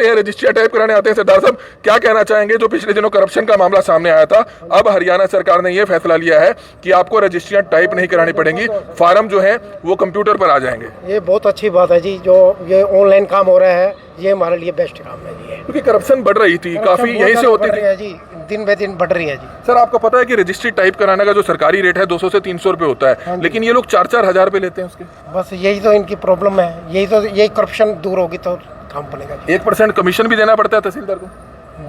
आते हैं, रजिस्ट्रियां टाइप कराने आते हैं। सरदार साहब क्या कहना चाहेंगे, जो पिछले दिनों करप्शन का मामला सामने आया था, अब हरियाणा सरकार ने यह फैसला लिया है कि आपको रजिस्ट्रियां टाइप नहीं करानी पड़ेंगी, फार्म जो है वो कंप्यूटर पर आ जाएंगे। ये बहुत अच्छी बात है जी, जो ये ऑनलाइन काम हो रहा है, ये हमारे लिए बेस्ट काम है जी। क्योंकि करप्शन बढ़ रही थी, काफी यहीं से होती थी जी, दिन बे दिन बढ़ रही है जी। सर आपको पता है कि रजिस्ट्री टाइप कराने का जो सरकारी रेट है 200 से 300 रुपए होता है, लेकिन ये लोग 4-4 हजार रुपए लेते हैं उसके। बस यही तो इनकी प्रॉब्लम है, यही करप्शन दूर होगी तो काम बनेगा। 1% कमीशन भी देना पड़ता है तहसीलदार को?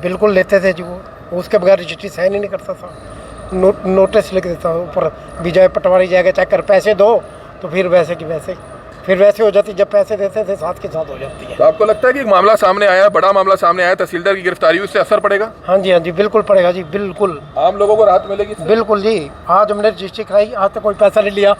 बिल्कुल लेते थे जी, वो उसके बगैर रजिस्ट्री साइन ही नहीं करता था। नोटिस लिख देता ऊपर, विजय पटवारी जाएगा चेक कर, पैसे दो, तो फिर वैसे की वैसे फिर वैसे हो जाती, जब पैसे देते थे साथ के साथ हो जाती है। तो आपको लगता है कि एक मामला सामने आया, बड़ा मामला सामने आया, तहसीलदार की गिरफ्तारी, उससे असर पड़ेगा? हाँ जी, हाँ जी, बिल्कुल पड़ेगा जी, बिल्कुल। आम लोगों को राहत मिलेगी? बिल्कुल जी। आज हमने रजिस्ट्री कराई, आज तो कोई पैसा नहीं लिया।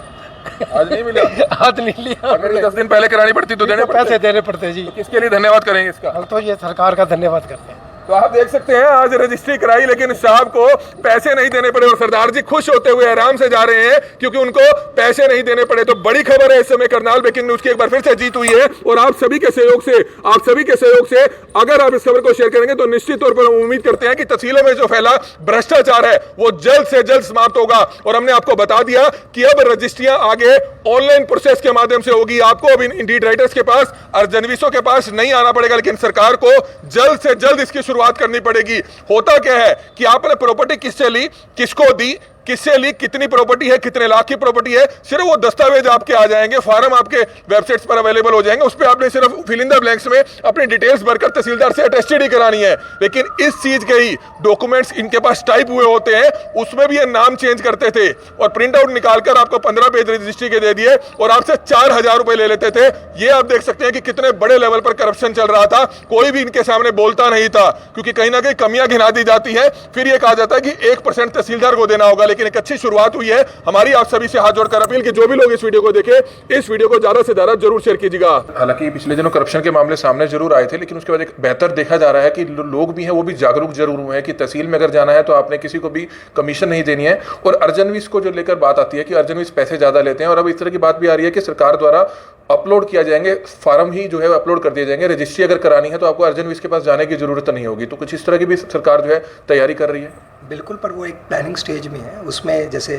आज नहीं मिला? आज नहीं लिया। अगर 10 दिन पहले करानी पड़ती तो देने पैसे देने पड़ते जी। तो किसके लिए धन्यवाद करेंगे इसका? हम तो ये सरकार का धन्यवाद करते हैं। तो आप देख सकते हैं आज रजिस्ट्री कराई, लेकिन साहब को पैसे नहीं देने पड़े और सरदार जी खुश होते हुए आराम से जा रहे हैं क्योंकि उनको पैसे नहीं देने पड़े। तो बड़ी खबर है इस समय करनाल ब्रेकिंग न्यूज की, एक बार फिर से जीत हुई है और आप सभी के सहयोग से अगर आप इस खबर को शेयर करेंगे तो निश्चित तौर पर हम उम्मीद करते हैं कि तहसीलों में जो फैला भ्रष्टाचार है वो जल्द से जल्द समाप्त होगा। और हमने आपको बता दिया कि अब रजिस्ट्रियां आगे ऑनलाइन प्रोसेस के माध्यम से होगी। आपको अब इंडीड राइटर्स के पास, अर्जनविसों के पास नहीं आना पड़ेगा, लेकिन सरकार को जल्द से जल्द इसकी शुरुआत करनी पड़ेगी। होता क्या है कि आपने प्रॉपर्टी किससे ली, किसको दी, किससे ली, कितनी प्रॉपर्टी है, कितने लाख की प्रॉपर्टी है, सिर्फ वो दस्तावेज आपके आ जाएंगे, फॉर्म आपके वेबसाइट्स पर अवेलेबल हो जाएंगे, उस पर आपने सिर्फ फिल इन द ब्लैंक्स में अपनी डिटेल्स भरकर तहसीलदार से अटेस्टेड ही करानी है। लेकिन इस चीज के ही डॉक्यूमेंट्स इनके पास टाइप हुए होते हैं, उसमें भी ये नाम चेंज करते थे और प्रिंट आउट निकालकर आपको 15 पेज रजिस्ट्री के दे दिए और आपसे 4,000 रुपए ले लेते थे। ये आप देख सकते हैं कि कितने बड़े लेवल पर करप्शन चल रहा था। कोई भी इनके सामने बोलता नहीं था क्योंकि कहीं ना कहीं कमियां गिना दी जाती है, फिर ये कहा जाता है कि 1% तहसीलदार को देना होगा। लेकिन एक अच्छी शुरुआत हुई है। हमारी आप सभी से हाथ जोड़कर अपील कि जो भी लोग इस वीडियो को देखें, इस वीडियो को ज्यादा से ज्यादा जरूर शेयर कीजिएगा। हालांकि पिछले दिनों करप्शन के मामले सामने जरूर आए थे, लेकिन उसके बाद एक बेहतर देखा जा रहा है कि लोग भी हैं वो भी जागरूक जरूर हुए हैं कि तहसील में अगर जाना है तो आपने किसी को भी कमीशन नहीं देनी है। और अर्जनविस को जो लेकर बात आती है कि अर्जनविस पैसे ज्यादा लेते हैं, और अब इस तरह की बात भी आ रही है कि सरकार द्वारा अपलोड किया जाएंगे, फार्म ही जो है अपलोड कर दिए जाएंगे। रजिस्ट्री अगर करानी है तो आपको अर्जनविस के पास जाने की जरूरत नहीं होगी। तो कुछ इस तरह की भी सरकार जो है तैयारी कर रही है। बिल्कुल, पर वो एक प्लानिंग स्टेज में है। उसमें जैसे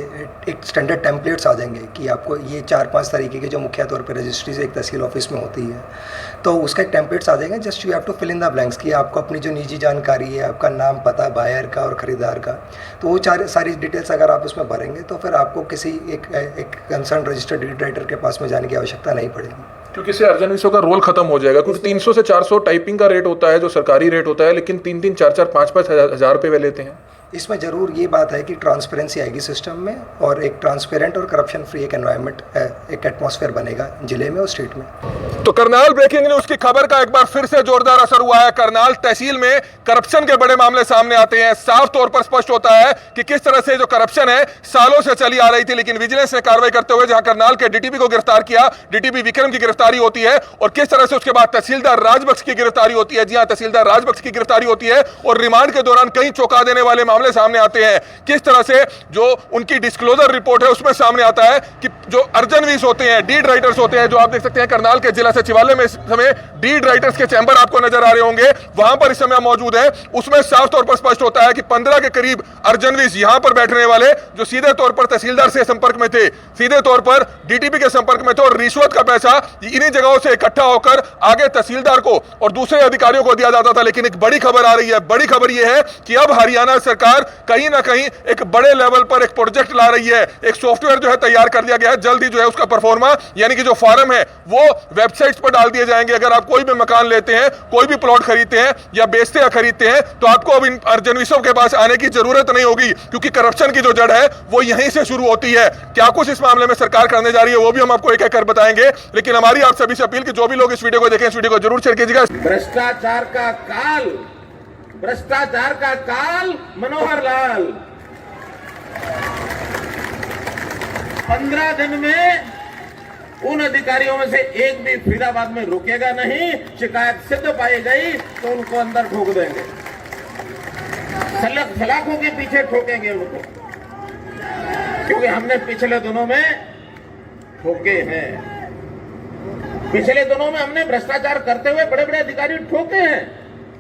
एक स्टैंडर्ड टेम्पलेट्स आ जाएंगे कि आपको ये 4-5 तरीके के जो मुख्य तौर पर रजिस्ट्री से एक तहसील ऑफिस में होती है, तो उसका एक टेम्पलेट्स आ जाएगा। Just you have to fill in the blanks कि आपको अपनी जो निजी जानकारी है, आपका नाम, पता, बायर का और ख़रीदार का, तो वो सारी डिटेल्स अगर आप उसमें भरेंगे तो फिर आपको किसी एक कंसर्न रजिस्टर्ड डीड राइटर के पास में जाने की आवश्यकता नहीं पड़ेगी, क्योंकि इससे अर्जनविसों का रोल खत्म हो जाएगा। कुछ 300 से 400 टाइपिंग का रेट होता है जो सरकारी रेट होता है, लेकिन 3-3, 4-4, 5-5 हजार रुपये वे लेते हैं। इसमें ज़रूर ये बात है कि ट्रांसपेरेंसी आएगी सिस्टम में और एक ट्रांसपेरेंट और करप्शन फ्री एक एनवायरनमेंट, एक एटमॉस्फेयर बनेगा जिले में और स्टेट में। तो करनाल ब्रेकिंग न्यूज की खबर का एक बार फिर से जोरदार असर हुआ है। करनाल तहसील में करप्शन के बड़े मामले सामने आते हैं। साफ तौर पर स्पष्ट होता है कि किस तरह से जो करप्शन है सालों से चली आ रही थी, लेकिन विजिलेंस ने कार्रवाई करते हुए जहां करनाल के डीटीपी को गिरफ्तार किया, डीटीपी विक्रम की गिरफ्तारी होती है, और किस तरह से उसके बाद तहसीलदार राजबख्श की गिरफ्तारी होती है। जी हां, तहसीलदार राजबख्श की गिरफ्तारी होती है और रिमांड के दौरान कई चौंका देने वाले मामले सामने आते हैं। किस तरह से जो उनकी डिस्क्लोजर रिपोर्ट है उसमें सामने आता है कि जो अर्जनविस होते हैं, डीड राइटर्स होते हैं, जो आप देख सकते हैं करनाल के जिला सचिवालय में इस समय डीड राइटर्स के चैंबर आपको नजर आ रहे होंगे, वहां पर इस समय मौजूद है। उसमें साफ तौर पर स्पष्ट होता है कि 15 के करीब अर्जनविस यहां पर बैठने वाले जो सीधे तौर पर तहसीलदार से संपर्क में थे, सीधे तौर पर डीटीपी के संपर्क में थे, और रिश्वत का पैसा इन्हीं जगहों से इकट्ठा होकर आगे तहसीलदार को और दूसरे अधिकारियों को दिया जाता था। लेकिन एक बड़ी खबर आ रही है। बड़ी खबर यह है कि अब हरियाणा सरकार कहीं ना कहीं एक बड़े लेवल पर एक प्रोजेक्ट ला रही है। एक सॉफ्टवेयर जो है तैयार कर दिया गया है। जल्द ही जो है उसका परफॉर्मा यानी कि जो फॉर्म है वो वेबसाइट्स पर डाल दिए जाएंगे। अगर आप कोई भी मकान लेते हैं, कोई भी प्लॉट खरीदते हैं या बेचते या खरीदते हैं, तो आपको अब इन अर्जनविसों के पास आने की जरूरत नहीं होगी, क्योंकि करप्शन की जो जड़ है वो यहीं से शुरू होती है। क्या कुछ इस मामले में सरकार करने जा रही है वो भी हम आपको एक एक कर बताएंगे। लेकिन हमारी आप सभी से अपील कि जो भी लोग इस वीडियो को देखें, इस वीडियो को जरूर शेयर कीजिएगा। भ्रष्टाचार का काल मनोहर लाल 15 दिन में उन अधिकारियों में से एक भी फरीदाबाद में रुकेगा नहीं। शिकायत सिद्ध पाई गई तो उनको अंदर ठोक देंगे, सलाखों के पीछे ठोकेंगे उनको, क्योंकि हमने पिछले दिनों में ठोके हैं। पिछले दिनों में हमने भ्रष्टाचार करते हुए बड़े बड़े अधिकारी ठोके हैं।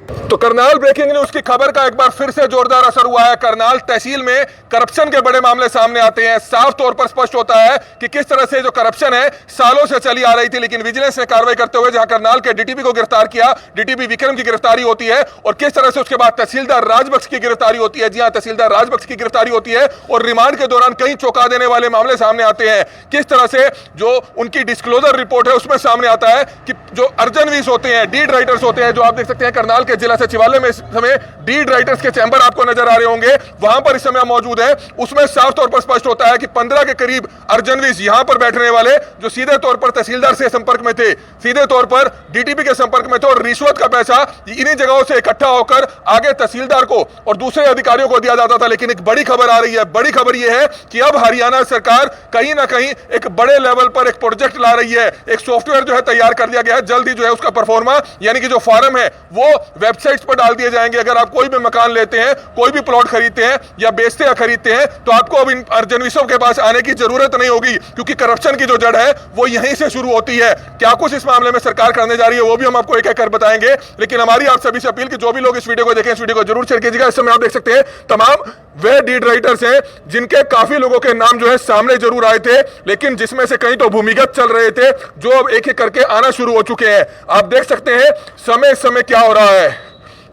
तो करनाल ब्रेकिंग न्यूज की खबर का एक बार फिर से जोरदार असर हुआ है। करनाल तहसील में करप्शन के बड़े मामले सामने आते हैं। साफ तौर पर स्पष्ट होता है कि किस तरह से जो करप्शन है सालों से चली आ रही थी, लेकिन विजिलेंस ने कार्रवाई करते हुए जहां करनाल के डीटीपी को गिरफ्तार किया, डीटीपी विक्रम की गिरफ्तारी होती है और किस तरह से उसके बाद तहसीलदार राजबख्श की गिरफ्तारी होती है। जी हां, तहसीलदार राजबख्श की गिरफ्तारी होती है और रिमांड के दौरान कई चौंका देने वाले मामले सामने आते हैं। किस तरह से जो उनकी डिस्क्लोजर रिपोर्ट है उसमें सामने आता है कि जो अर्जनवीस होते हैं, डीड राइटर्स होते हैं, जो आप देख सकते हैं करनाल के जिला सचिवालय में इस समय डीड राइटर्स के चैंबर आपको नजर आ रहे होंगे, वहां पर इस समय मौजूद है। उसमें साफ तौर पर स्पष्ट होता है कि 15 के करीब अर्जनवीस यहां पर बैठने वाले जो सीधे तौर पर तहसीलदार से संपर्क में थे, सीधे तौर पर डीटीपी के संपर्क में थे और रिश्वत का पैसा इन्हीं जगहों से इकट्ठा होकर आगे तहसीलदार को और दूसरे अधिकारियों को दिया जाता था। लेकिन एक बड़ी खबर आ रही है, बड़ी खबर यह है कि अब हरियाणा सरकार कहीं ना कहीं एक बड़े लेवल पर एक प्रोजेक्ट ला रही है। एक सॉफ्टवेयर जो है तैयार कर दिया गया है, जल्दी जो है उसका परफॉर्मा यानी कि जो फॉर्म है वो वेबसाइट्स पर डाल दिए जाएंगे। अगर आप कोई भी मकान लेते हैं, कोई भी प्लॉट खरीदते हैं या बेचते या खरीदते हैं, तो आपको अब इन अर्जनवीसों के पास आने की जरूरत नहीं होगी, क्योंकि करप्शन की जो जड़ है वो यहीं से शुरू होती है। क्या कुछ इस मामले में सरकार करने जा रही है वो भी हम आपको एक एक कर बताएंगे। लेकिन हमारी आप सभी से अपील कि जो भी लोग इस वीडियो को देखें, इस वीडियो को जरूर शेयर कीजिएगा। इस समय आप देख सकते हैं तमाम वे डीड राइटर्स हैं जिनके काफी लोगों के नाम जो है सामने जरूर आए थे, लेकिन जिसमें से कई तो भूमिगत चल रहे थे, जो अब एक एक करके आना शुरू हो चुके हैं। आप देख सकते हैं समय इस समय क्या हो रहा है।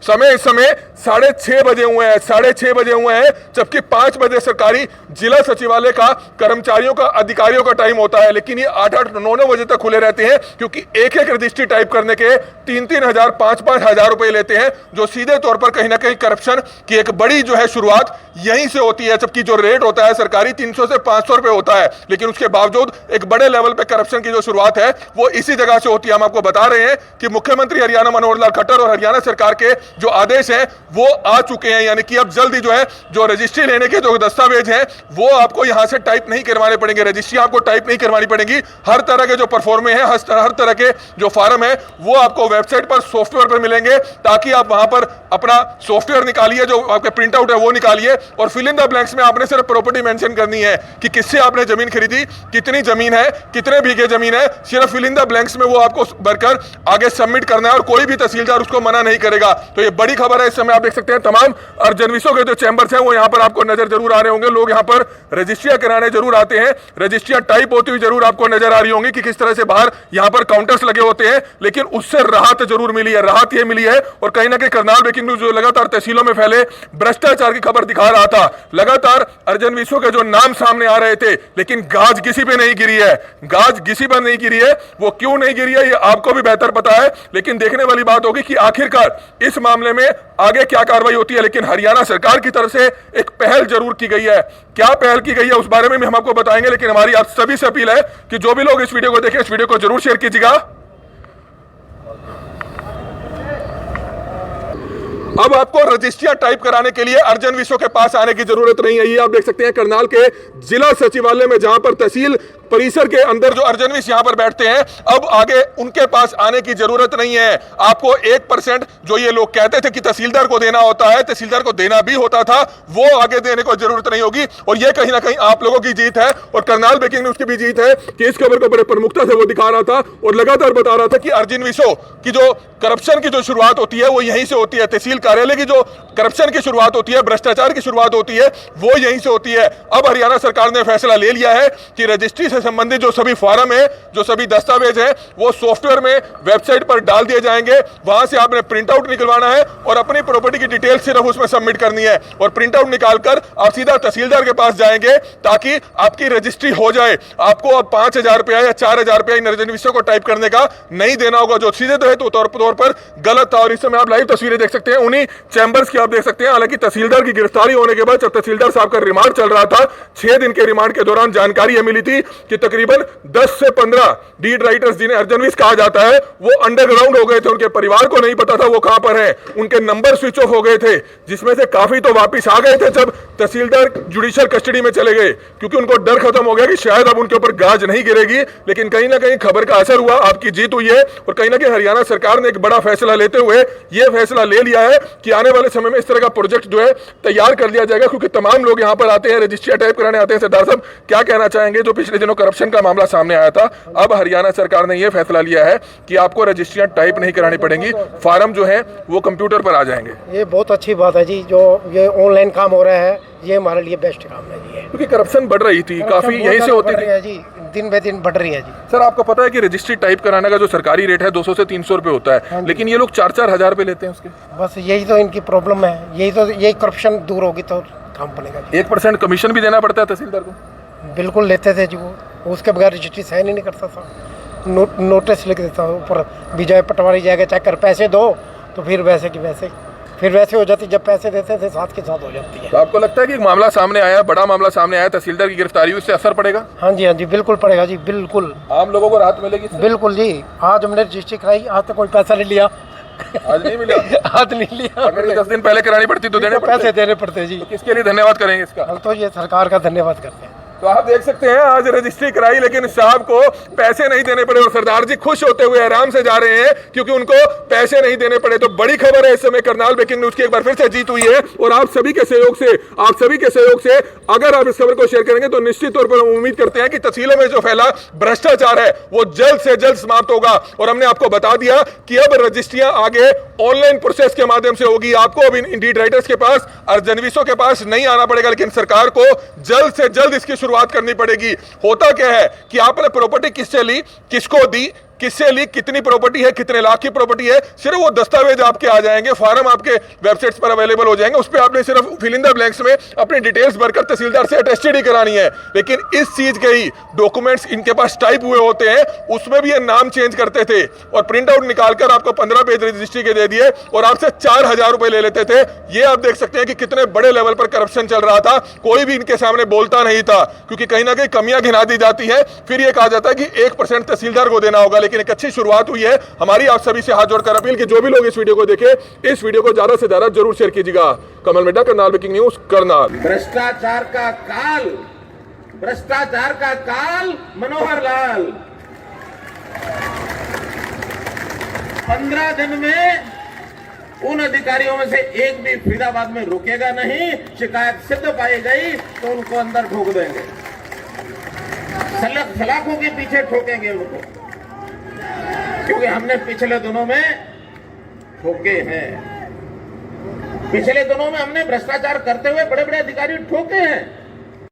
समय इस समय 6:30 बजे हुए हैं, 6:30 बजे हुए हैं, जबकि 5 बजे सरकारी जिला सचिवालय का कर्मचारियों का अधिकारियों का टाइम होता है। लेकिन ये 8-8, 9-9 बजे तक खुले रहते हैं, क्योंकि एक एक रजिस्ट्री टाइप करने के 3-3 हजार 5-5 हजार रुपए लेते हैं, जो सीधे तौर पर कहीं ना कहीं करप्शन की एक बड़ी जो है शुरुआत यहीं से होती है। जबकि जो रेट होता है सरकारी 300 से 500 रुपए होता है, लेकिन उसके बावजूद एक बड़े लेवल पे करप्शन की जो शुरुआत है वो इसी जगह से होती है। हम आपको बता रहे हैं कि मुख्यमंत्री हरियाणा मनोहर लाल खट्टर और हरियाणा सरकार के जो आदेश हैं वो आ चुके हैं, यानी कि अब जल्दी जो है जो रजिस्ट्री लेने के जो दस्तावेज हैं वो आपको यहां से टाइप नहीं करवाने पड़ेंगे, रजिस्ट्री आपको टाइप नहीं करवानी पड़ेगी। हर तरह के जो परफॉर्मे हैं, हर तरह के जो फॉर्म है वो आपको वेबसाइट पर सॉफ्टवेयर पर मिलेंगे, ताकि आप वहां पर अपना सॉफ्टवेयर निकालिए, जो आपके प्रिंट आउट है वो निकालिए और फिल इन द ब्लैंक्स में आपने सिर्फ प्रॉपर्टी मेंशन करनी है कि किससे आपने जमीन खरीदी, कितनी जमीन है, कितने बीघे जमीन है, सिर्फ फिल इन द ब्लैंक्स में वो आपको भरकर आगे सबमिट करना है और कोई भी तहसीलदार उसको मना नहीं करेगा। तो ये बड़ी खबर है। इस समय आप देख सकते हैं तमाम अर्जनवीसों के जो चैंबर्स हैं वो यहाँ पर आपको नजर जरूर आ रहे होंगे। लोग यहाँ पर रजिस्ट्रियां कराने जरूर आते हैं, रजिस्ट्रियां टाइप होती हुई जरूर आपको नजर आ रही होंगी कि किस तरह से बाहर यहाँ पर काउंटर्स लगे होते हैं, लेकिन उससे राहत जरूर मिली है, राहत ये मिली है। और कहीं ना कहीं करनाल ब्रेकिंग न्यूज जो लगातार तहसीलों में फैले भ्रष्टाचार की खबर दिखा रहा था, लगातार अर्जनवीसों के जो नाम सामने आ रहे थे, लेकिन गाज किसी पे नहीं गिरी है, गाज किसी पर नहीं गिरी है। वो क्यों नहीं गिरी है ये आपको भी बेहतर पता है, लेकिन देखने वाली बात होगी कि आखिरकार इस मामले में आगे क्या कार्रवाई होती है। लेकिन हरियाणा सरकार की तरफ से एक पहल जरूर की गई है। क्या पहल की गई है उस बारे में भी हम आपको बताएंगे, लेकिन हमारी आप सभी से अपील है कि जो भी लोग इस वीडियो को देखें, इस वीडियो को जरूर शेयर कीजिएगा। अब आपको रजिस्ट्रियां टाइप कराने के लिए अर्जनवीसों के पास आने की जरूरत नहीं है। ये आप देख सकते हैं करनाल के जिला सचिवालय में, जहां पर तहसील परिसर के अंदर जो अर्जनवीस यहां पर बैठते हैं, अब आगे उनके पास आने की जरूरत नहीं है। आपको 1% जो ये लोग कहते थे कि तहसीलदार को देना होता है, तहसीलदार को देना भी होता था, वो आगे देने को जरूरत नहीं होगी। और ये कहीं ना कहीं आप लोगों की जीत है और करनाल ब्रेकिंग न्यूज की भी जीत है कि इस खबर को बड़े प्रमुखता से वो दिखा रहा था और लगातार बता रहा था कि अर्जनवीसों की जो करप्शन की जो शुरुआत होती है वो यहीं से होती है। तहसील कार्यालय की जो करप्शन की शुरुआत होती है, भ्रष्टाचार की शुरुआत होती है, वो यहीं से होती है। अब हरियाणा सरकार ने फैसला ले लिया है कि रजिस्ट्री से संबंधित जो सभी फॉर्म है, जो सभी दस्तावेज हैं, वो सॉफ्टवेयर में वेबसाइट पर डाल दिए जाएंगे। वहां से आपने प्रिंट आउट निकलवाना है और अपनी प्रॉपर्टी की डिटेल सिर्फ उसमें सबमिट करनी है और प्रिंट आउट निकालकर आप सीधा तहसीलदार के पास जाएंगे ताकि आपकी रजिस्ट्री हो जाए। आपको अब 5,000 रुपया या 4,000 रुपया इन रजिस्ट्रियों को टाइप करने का नहीं देना होगा, जो सीधे तौर पर गलत था। और इस समय आप लाइव तस्वीरें देख सकते हैं उन्हीं चैंबर्स की, आप देख सकते हैं। हालांकि तहसीलदार की गिरफ्तारी होने के बाद जब तहसीलदार साहब का रिमांड चल रहा था, 6 दिन के रिमांड के दौरान जानकारी यह मिली थी कि तकरीबन 10 से 15 डीड राइटर्स, जिन्हें अर्जनवीस कहा जाता है, वो अंडरग्राउंड हो गए थे। उनके परिवार को नहीं पता था वो कहां पर है, उनके नंबर स्विच ऑफ हो गए थे, जिसमें से काफी तो वापिस आ गए थे जब तहसीलदार जुडिशियल कस्टडी में चले गए क्योंकि उनको डर खत्म हो गया कि शायद अब उनके ऊपर गाज नहीं गिरेगी। लेकिन कहीं ना कहीं खबर का असर हुआ, आपकी जीत हुई है और कहीं ना कहीं हरियाणा सरकार ने एक बड़ा फैसला लेते हुए यह फैसला ले लिया है कि आने वाले समय में इस तरह का प्रोजेक्ट जो है तैयार कर लिया जाएगा, क्योंकि तमाम लोग यहाँ पर आते हैं, रजिस्ट्रियां टाइप कराने आते हैं। सरदार साहब क्या कहना चाहेंगे, जो पिछले दिनों करप्शन का मामला सामने आया था, अब हरियाणा सरकार ने यह फैसला लिया है कि आपको रजिस्ट्रियां टाइप नहीं करानी पड़ेंगी, फार्म जो है वो कंप्यूटर पर आ जाएंगे। ये बहुत अच्छी बात है जी, जो ये ऑनलाइन काम हो रहा है ये हमारे लिए बेस्ट काम है जी। क्योंकि करप्शन बढ़ रही थी, काफी यहीं से होती थी जी, दिन ब दिन बढ़ रही है जी। सर आपको पता है कि रजिस्ट्री टाइप कराने का जो सरकारी रेट है 200 से 300 रुपए होता है, लेकिन ये लोग 4-4 हजार रुपए लेते हैं उसके। बस यही तो इनकी प्रॉब्लम है, यही करप्शन दूर होगी तो काम बनेगा जी। 1% कमीशन भी देना पड़ता है तहसीलदार को। बिल्कुल लेते थे जी, वो उसके बगैर रजिस्ट्री साइन ही नहीं करता था। नोटिस लिख देता ऊपर, विजय पटवारी जाएगा चेक कर, पैसे दो, तो फिर वैसे की वैसे फिर वैसे हो जाती, जब पैसे देते थे साथ के साथ हो जाती है। तो आपको लगता है कि एक मामला सामने आया, बड़ा मामला सामने आया, तहसीलदार की गिरफ्तारी हुई, इससे असर पड़ेगा? हाँ जी बिल्कुल पड़ेगा जी, बिल्कुल आम लोगों को राहत मिलेगी इससे? बिल्कुल जी। आज हमने रजिस्ट्री कराई, आज तो कोई पैसा नहीं लिया। आज नहीं मिला? आज नहीं लिया। अगर ये 10 दिन पहले करानी पड़ती तो देने पड़ते? पैसे देने पड़ते जी। तो किसके लिए धन्यवाद करेंगे इसका? हम तो ये सरकार का धन्यवाद करते हैं। तो आप देख सकते हैं आज रजिस्ट्री कराई, लेकिन साहब को पैसे नहीं देने पड़े और सरदार जी खुश होते हुए आराम से जा रहे हैं क्योंकि उनको पैसे नहीं देने पड़े। तो बड़ी खबर है इस समय करनाल ब्रेकिंग न्यूज की, एक बार फिर से जीत हुई है और आप सभी के सहयोग से अगर आप इस खबर को शेयर करेंगे तो निश्चित तौर पर हम उम्मीद करते हैं कि तहसीलों में जो फैला भ्रष्टाचार है वो जल्द से जल्द समाप्त होगा। और हमने आपको बता दिया कि अब रजिस्ट्रियां आगे ऑनलाइन प्रोसेस के माध्यम से होगी। आपको अब इंडीड राइटर्स के पास और जनविसों के पास नहीं आना पड़ेगा, लेकिन सरकार को जल्द से जल्द इसकी शुरुआत करनी पड़ेगी। होता क्या है कि आपने प्रॉपर्टी किससे ली, किसको दी, किससे ली, कितनी प्रॉपर्टी है, कितने लाख की प्रॉपर्टी है, सिर्फ वो दस्तावेज आपके आ जाएंगे, फार्म आपके वेबसाइट्स पर अवेलेबल हो जाएंगे। उस पर आपने सिर्फ फिल इन द ब्लैंक्स में अपनी डिटेल्स भरकर तहसीलदार से अटेस्टेड ही करानी है। लेकिन इस चीज के ही डॉक्यूमेंट्स इनके पास टाइप हुए होते हैं, उसमें भी ये नाम चेंज करते थे और प्रिंट आउट निकालकर आपको 15 पेज रजिस्ट्री के दे दिए और आपसे 4000 रुपए ले लेते थे। ये आप देख सकते हैं कि कितने बड़े लेवल पर करप्शन चल रहा था। कोई भी इनके सामने बोलता नहीं था क्योंकि कहीं ना कहीं कमियां गिना दी जाती है, फिर ये कहा जाता है कि 1% तहसीलदार को देना होगा। लेकिन एक अच्छी शुरुआत हुई है। हमारी आप सभी से हाथ जोड़कर अपील कि जो भी लोग इस वीडियो को देखें, इस वीडियो को ज्यादा से ज्यादा जरूर शेयर कीजिएगा। कमल मिड्डा, करनाल ब्रेकिंग न्यूज, करनाल। भ्रष्टाचार का काल मनोहर लाल 15 दिन में उन अधिकारियों में से एक भी फरीदाबाद में रुकेगा नहीं। शिकायत सिद्ध पाई गई तो उनको अंदर ठोक देंगे, सलाखों के पीछे ठोकेंगे उनको, क्योंकि हमने पिछले दिनों में ठोके हैं। पिछले दिनों में हमने भ्रष्टाचार करते हुए बड़े बड़े अधिकारी ठोके हैं।